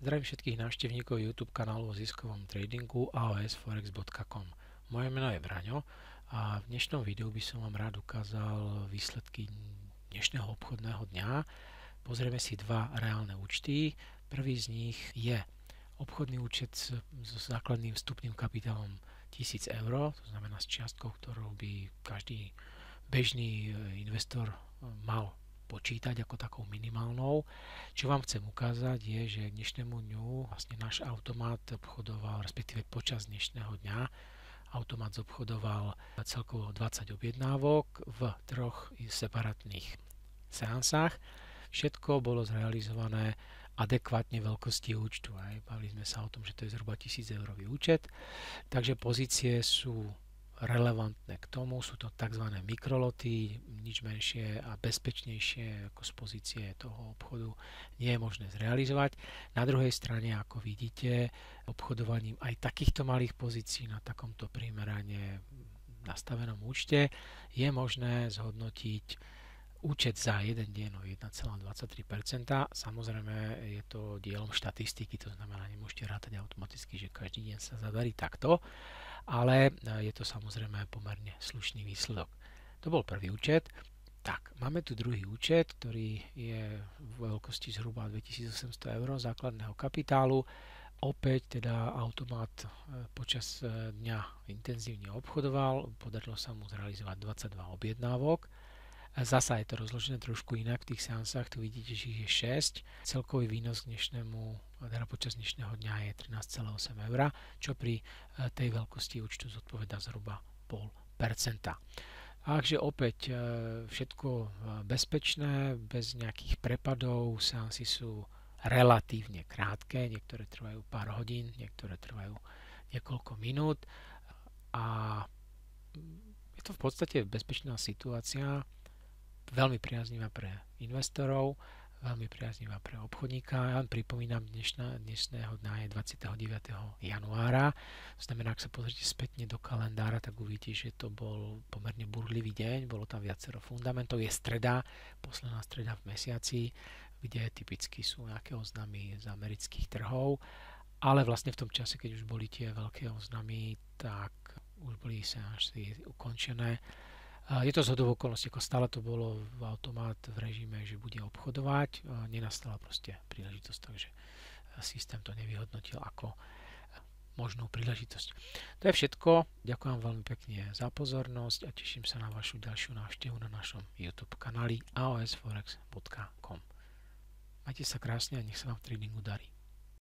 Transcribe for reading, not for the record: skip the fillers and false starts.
Zdravím všetkých návštevníkov YouTube kanálu o ziskovom tradingu aosforex.com. Moje meno je Braňo a v dnešnom videu by som vám rád ukázal výsledky dnešného obchodného dňa. Pozrieme si dva reálne účty. Prvý z nich je obchodný účet so základným vstupným kapitálom 1000 eur, to znamená s čiastkou, ktorú by každý bežný investor mal počítať ako takou minimálnou. Čo vám chcem ukázať je, že k dnešnému dňu vlastne náš automat obchodoval, respektíve počas dnešného dňa automat zobchodoval celkovo 20 objednávok v troch separátnych seansách. Všetko bolo zrealizované adekvátne veľkosti účtu. Bavili sme sa o tom, že to je zhruba 1000 eurový účet, takže pozície sú relevantné k tomu, sú to tzv. Mikroloty, nič menšie a bezpečnejšie ako z pozície toho obchodu nie je možné zrealizovať. Na druhej strane, ako vidíte, obchodovaním aj takýchto malých pozícií na takomto primerane nastavenom účte je možné zhodnotiť účet za jeden deň o 1,23%. Samozrejme je to dielom štatistiky, to znamená, nemôžete rátať automaticky, že každý deň sa zadarí takto, ale je to samozrejme pomerne slušný výsledok. To bol prvý účet. Tak, máme tu druhý účet, ktorý je v veľkosti zhruba 2800 eur základného kapitálu. Opäť teda automat počas dňa intenzívne obchodoval, podarilo sa mu zrealizovať 22 objednávok. Zasa je to rozložené trošku inak v tých seansách, tu vidíte, že ich je 6. Celkový výnos k teda počas dnešného dňa je 13,8 eur, čo pri tej veľkosti účtu zodpovedá zhruba 0,5%. Takže opäť všetko bezpečné, bez nejakých prepadov, seansy sú relatívne krátke, niektoré trvajú pár hodín, niektoré trvajú niekoľko minút a je to v podstate bezpečná situácia, veľmi priaznivá pre investorov, veľmi priaznivá pre obchodníka. Ja vám pripomínam, dnešného dňa je 29. januára. Znamená, ak sa pozrite spätne do kalendára, tak uvidíte, že to bol pomerne burlivý deň, bolo tam viacero fundamentov. Je streda, posledná streda v mesiaci, kde typicky sú nejaké oznámy z amerických trhov, ale vlastne v tom čase, keď už boli tie veľké oznámy, tak už boli seansy ukončené. Je to zhodou okolností, ako stále to bolo v automat v režime, že bude obchodovať. Nenastala proste príležitosť, takže systém to nevyhodnotil ako možnú príležitosť. To je všetko. Ďakujem veľmi pekne za pozornosť a teším sa na vašu ďalšiu návštevu na našom YouTube kanáli aosforex.com. Majte sa krásne a nech sa vám v tradingu darí.